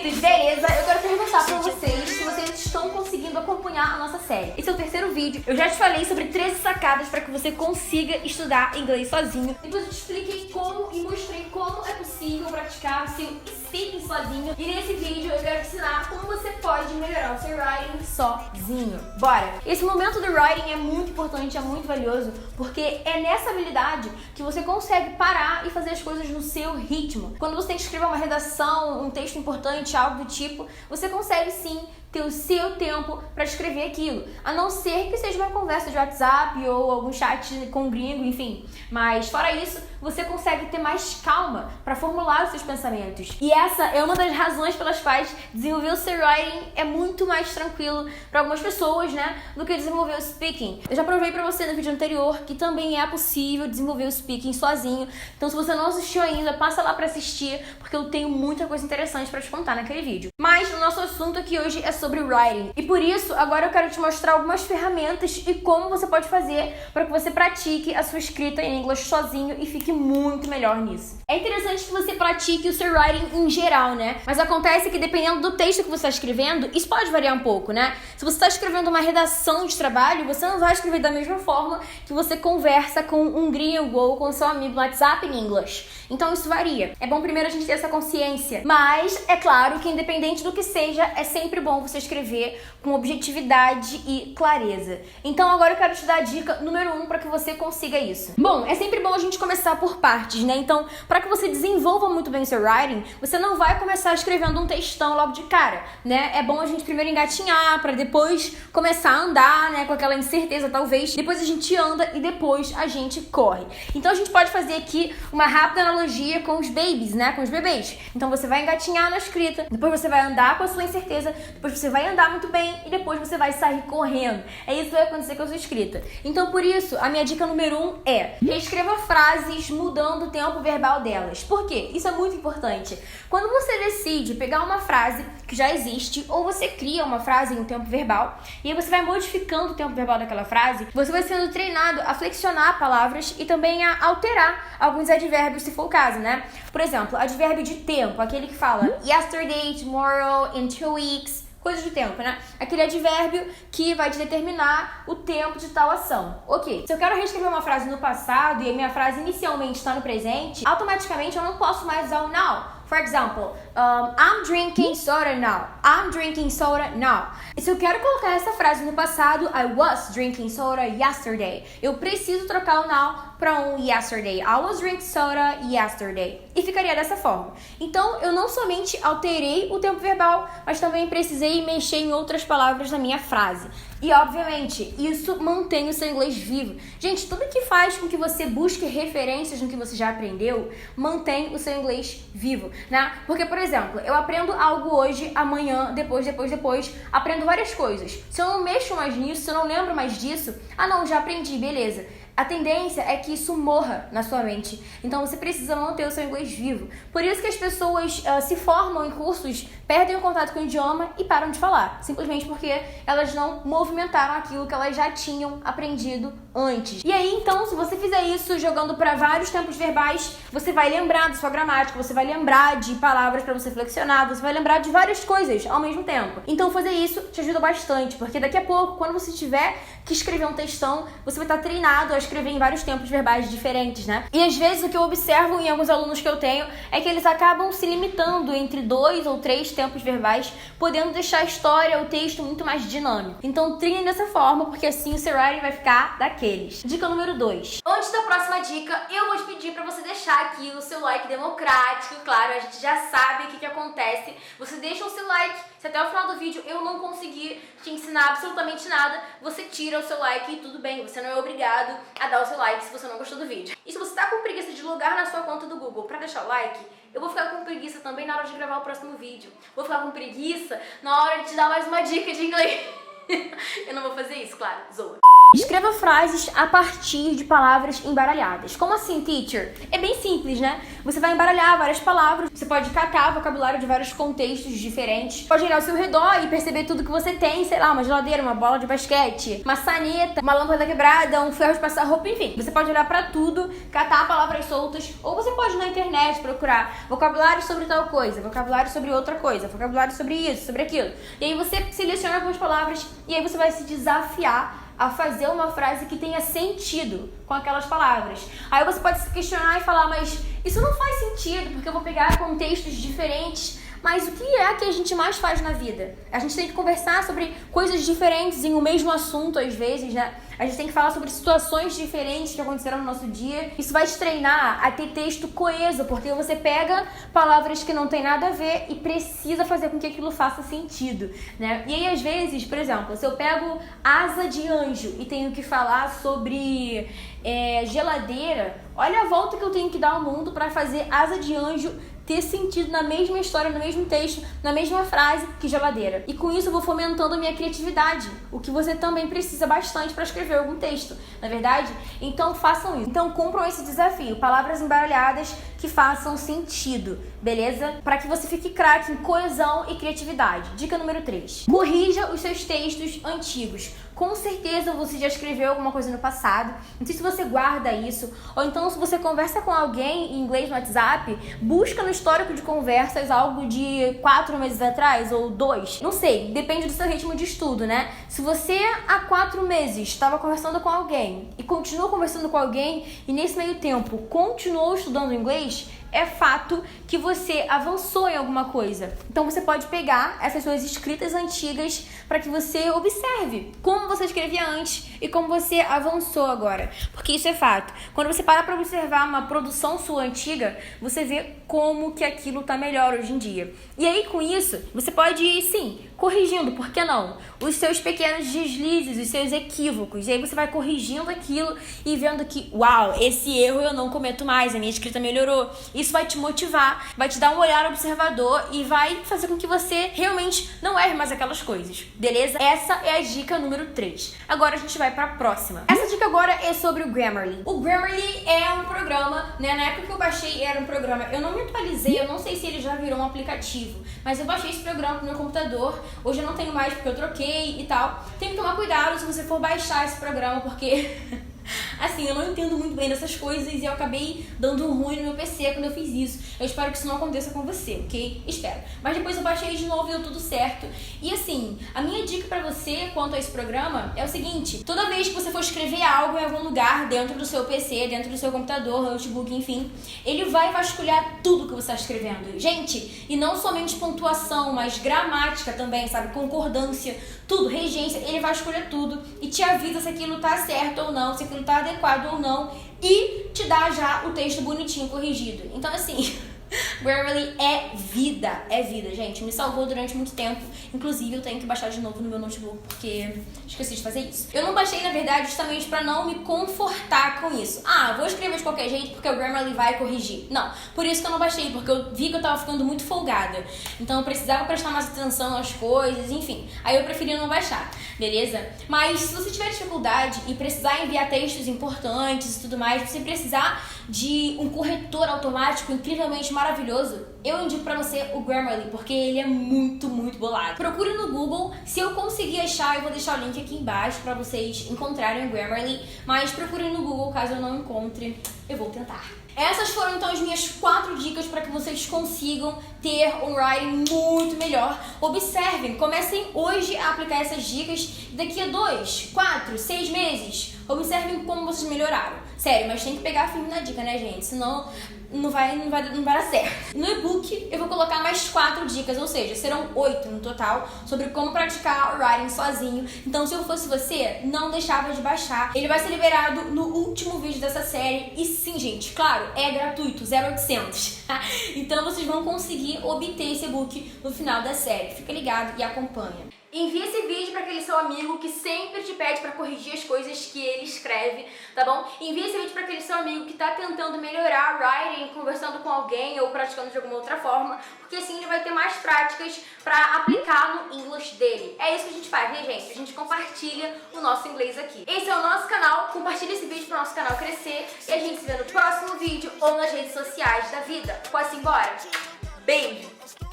inscritos, beleza? Eu quero perguntar pra vocês se vocês estão conseguindo acompanhar a nossa série. Esse é o terceiro vídeo. Eu já te falei sobre 13 sacadas para que você consiga estudar inglês sozinho. Depois eu te expliquei como e mostrei como é possível praticar o seu speaking sozinho. E nesse vídeo eu quero te ensinar como você pode melhorar o seu writing sozinho. Bora! Esse momento do writing é muito importante, é muito valioso, porque é nessa habilidade que você consegue parar e fazer as coisas no seu ritmo. Quando você tem que escrever uma redação, um texto importante, algo do tipo, você consegue sim ter o seu tempo para escrever aquilo, a não ser que seja uma conversa de WhatsApp ou algum chat com um gringo, enfim. Mas fora isso, você consegue ter mais calma para formular os seus pensamentos. E essa é uma das razões pelas quais desenvolver o seu writing é muito mais tranquilo para algumas pessoas, né, do que desenvolver o speaking. Eu já provei para você no vídeo anterior que também é possível desenvolver o speaking sozinho. Então, se você não assistiu ainda, passa lá para assistir, porque eu tenho muita coisa interessante para te contar naquele vídeo. Mas o nosso assunto aqui hoje é sobre writing. E por isso, agora eu quero te mostrar algumas ferramentas e como você pode fazer para que você pratique a sua escrita em inglês sozinho e fique muito melhor nisso. É interessante que você pratique o seu writing em geral, né? Mas acontece que dependendo do texto que você está escrevendo, isso pode variar um pouco, né? Se você está escrevendo uma redação de trabalho, você não vai escrever da mesma forma que você conversa com um gringo ou com seu amigo no WhatsApp em inglês. Então isso varia. É bom primeiro a gente ter essa consciência. Mas é claro que independente do que seja, é sempre bom você escrever com objetividade e clareza. Então agora eu quero te dar a dica número 1 para que você consiga isso. Bom, é sempre bom a gente começar por partes, né? Então, para que você desenvolva muito bem o seu writing, você não vai começar escrevendo um textão logo de cara, né? É bom a gente primeiro engatinhar para depois começar a andar, né? Com aquela incerteza, talvez. Depois a gente anda e depois a gente corre. Então a gente pode fazer aqui uma rápida analogia com os babies, né? Com os bebês. Então você vai engatinhar na escrita, depois você vai andar com a sua incerteza, depois você vai andar muito bem e depois você vai sair correndo. É isso que vai acontecer com a sua escrita. Então, por isso, a minha dica número 1 é: reescreva frases mudando o tempo verbal delas. Por quê? Isso é muito importante. Quando você decide pegar uma frase que já existe ou você cria uma frase em um tempo verbal e aí você vai modificando o tempo verbal daquela frase, você vai sendo treinado a flexionar palavras e também a alterar alguns advérbios, se for o caso, né? Por exemplo, advérbio de tempo, aquele que fala yesterday, tomorrow, in 2 weeks, coisas do tempo, né? Aquele advérbio que vai te determinar o tempo de tal ação. Ok. Se eu quero reescrever uma frase no passado e a minha frase inicialmente está no presente, automaticamente eu não posso mais usar o now. For example, I'm drinking soda now. I'm drinking soda now. E se eu quero colocar essa frase no passado, I was drinking soda yesterday. Eu preciso trocar o now para um yesterday. I was drinking soda yesterday. E ficaria dessa forma. Então, eu não somente alterei o tempo verbal, mas também precisei mexer em outras palavras na minha frase. E, obviamente, isso mantém o seu inglês vivo. Gente, tudo que faz com que você busque referências no que você já aprendeu, mantém o seu inglês vivo, né? Porque, por exemplo, eu aprendo algo hoje, amanhã, depois, aprendo várias coisas. Se eu não mexo mais nisso, se eu não lembro mais disso, não, já aprendi, beleza. A tendência é que isso morra na sua mente. Então você precisa manter o seu inglês vivo. Por isso que as pessoas se formam em cursos, perdem o contato com o idioma e param de falar. Simplesmente porque elas não movimentaram aquilo que elas já tinham aprendido antes. E aí, então, se você fizer isso jogando para vários tempos verbais, você vai lembrar da sua gramática, você vai lembrar de palavras para você flexionar, você vai lembrar de várias coisas ao mesmo tempo. Então fazer isso te ajuda bastante, porque daqui a pouco, quando você tiver que escrever um textão, você vai estar treinado a escrever em vários tempos verbais diferentes, né? E às vezes o que eu observo em alguns alunos que eu tenho é que eles acabam se limitando entre 2 ou 3 tempos verbais, podendo deixar a história, o texto muito mais dinâmico. Então treinem dessa forma, porque assim o seu writing vai ficar daqueles. Dica número 2. Antes da próxima dica, eu vou te pedir para você deixar aqui o seu like democrático. Claro, a gente já sabe o que acontece. Você deixa o seu like. Se até o final do vídeo eu não conseguir te ensinar absolutamente nada, você tira o seu like e tudo bem, você não é obrigado a dar o seu like se você não gostou do vídeo. E se você tá com preguiça de logar na sua conta do Google pra deixar o like, eu vou ficar com preguiça também na hora de gravar o próximo vídeo. Vou ficar com preguiça na hora de te dar mais uma dica de inglês. Eu não vou fazer isso, claro, zoa. Escreva frases a partir de palavras embaralhadas. Como assim, teacher? É bem simples, né? Você vai embaralhar várias palavras, você pode catar vocabulário de vários contextos diferentes, pode olhar ao seu redor e perceber tudo que você tem, sei lá, uma geladeira, uma bola de basquete, uma saneta, uma lâmpada quebrada, um ferro de passar roupa, enfim. Você pode olhar pra tudo, catar palavras soltas, ou você pode ir na internet procurar vocabulário sobre tal coisa, vocabulário sobre outra coisa, vocabulário sobre isso, sobre aquilo. E aí você seleciona algumas palavras e aí você vai se desafiar a fazer uma frase que tenha sentido com aquelas palavras. Aí você pode se questionar e falar, mas isso não faz sentido, porque eu vou pegar contextos diferentes. Mas o que é que a gente mais faz na vida? A gente tem que conversar sobre coisas diferentes em um mesmo assunto, às vezes, né? A gente tem que falar sobre situações diferentes que aconteceram no nosso dia. Isso vai te treinar a ter texto coeso, porque você pega palavras que não tem nada a ver e precisa fazer com que aquilo faça sentido, né? E aí, às vezes, por exemplo, se eu pego asa de anjo e tenho que falar sobre geladeira, olha a volta que eu tenho que dar ao mundo para fazer asa de anjo ter sentido na mesma história, no mesmo texto, na mesma frase que geladeira. E com isso eu vou fomentando a minha criatividade, o que você também precisa bastante para escrever algum texto, não é verdade? Então façam isso. Então cumpram esse desafio, palavras embaralhadas que façam sentido, beleza? Para que você fique craque em coesão e criatividade. Dica número 3. Corrija os seus textos antigos. Com certeza você já escreveu alguma coisa no passado, não sei se você guarda isso, ou então se você conversa com alguém em inglês no WhatsApp, busca no histórico de conversas algo de 4 meses atrás ou 2, não sei, depende do seu ritmo de estudo, né? Se você há 4 meses estava conversando com alguém e continuou conversando com alguém e nesse meio tempo continuou estudando inglês, é fato que você avançou em alguma coisa. Então você pode pegar essas suas escritas antigas para que você observe como você escrevia antes e como você avançou agora. Porque isso é fato. Quando você para para observar uma produção sua antiga, você vê como que aquilo tá melhor hoje em dia. E aí com isso, você pode ir sim, corrigindo, por que não? Os seus pequenos deslizes, os seus equívocos. E aí você vai corrigindo aquilo e vendo que, uau, esse erro eu não cometo mais, a minha escrita melhorou. Isso vai te motivar, vai te dar um olhar observador e vai fazer com que você realmente não erre mais aquelas coisas, beleza? Essa é a dica número 3. Agora a gente vai pra próxima. Essa dica agora é sobre o Grammarly. O Grammarly é um programa, né? Na época que eu baixei era um programa, eu não me atualizei, eu não sei se ele já virou um aplicativo, mas eu baixei esse programa pro meu computador. Hoje eu não tenho mais porque eu troquei e tal. Tem que tomar cuidado se você for baixar esse programa, porque assim, eu não entendo muito bem dessas coisas e eu acabei dando um ruim no meu PC quando eu fiz isso. Eu espero que isso não aconteça com você, ok? Espero. Mas depois eu baixei de novo e deu tudo certo. E assim, a minha dica pra você quanto a esse programa é o seguinte: toda vez que você for escrever algo em algum lugar dentro do seu PC, dentro do seu computador, notebook, enfim, ele vai vasculhar tudo que você está escrevendo. Gente, e não somente pontuação, mas gramática também, sabe? Concordância, tudo, regência, ele vasculha tudo e te avisa se aquilo tá certo ou não, se aquilo tá adequado ou não e te dá já o texto bonitinho, corrigido. Então assim, Grammarly é vida, gente. Me salvou durante muito tempo. Inclusive, eu tenho que baixar de novo no meu notebook porque esqueci de fazer isso. Eu não baixei, na verdade, justamente pra não me confortar com isso. Ah, vou escrever de qualquer jeito porque o Grammarly vai corrigir. Não, por isso que eu não baixei, porque eu vi que eu tava ficando muito folgada. Então eu precisava prestar mais atenção nas coisas, enfim. Aí eu preferi não baixar, beleza? Mas se você tiver dificuldade e precisar enviar textos importantes e tudo mais, você precisar de um corretor automático incrivelmente maravilhoso, eu indico pra você o Grammarly, porque ele é muito, muito bolado. Procure no Google, se eu conseguir achar, eu vou deixar o link aqui embaixo pra vocês encontrarem o Grammarly, mas procure no Google, caso eu não encontre, eu vou tentar. Essas foram então as minhas 4 dicas para que vocês consigam ter um writing muito melhor. Observem, comecem hoje a aplicar essas dicas e daqui a 2, 4, 6 meses, observem como vocês melhoraram. Sério, mas tem que pegar firme na dica, né, gente? Senão não vai dar certo. No e-book eu vou colocar mais 4 dicas, ou seja, serão 8 no total, sobre como praticar o writing sozinho. Então, se eu fosse você, não deixava de baixar. Ele vai ser liberado no último vídeo dessa série. E sim, gente, claro, é gratuito, 0800. Então vocês vão conseguir obter esse e-book no final da série. Fica ligado e acompanha. Envie esse vídeo para aquele seu amigo que sempre te pede para corrigir as coisas que ele escreve, tá bom? Envie esse vídeo para aquele seu amigo que tá tentando melhorar writing, conversando com alguém ou praticando de alguma outra forma, porque assim ele vai ter mais práticas para aplicar no English dele. É isso que a gente faz, né, gente? A gente compartilha o nosso inglês aqui. Esse é o nosso canal, compartilha esse vídeo para o nosso canal crescer e a gente se vê no próximo vídeo ou nas redes sociais da vida. Pode ir embora? Beijo!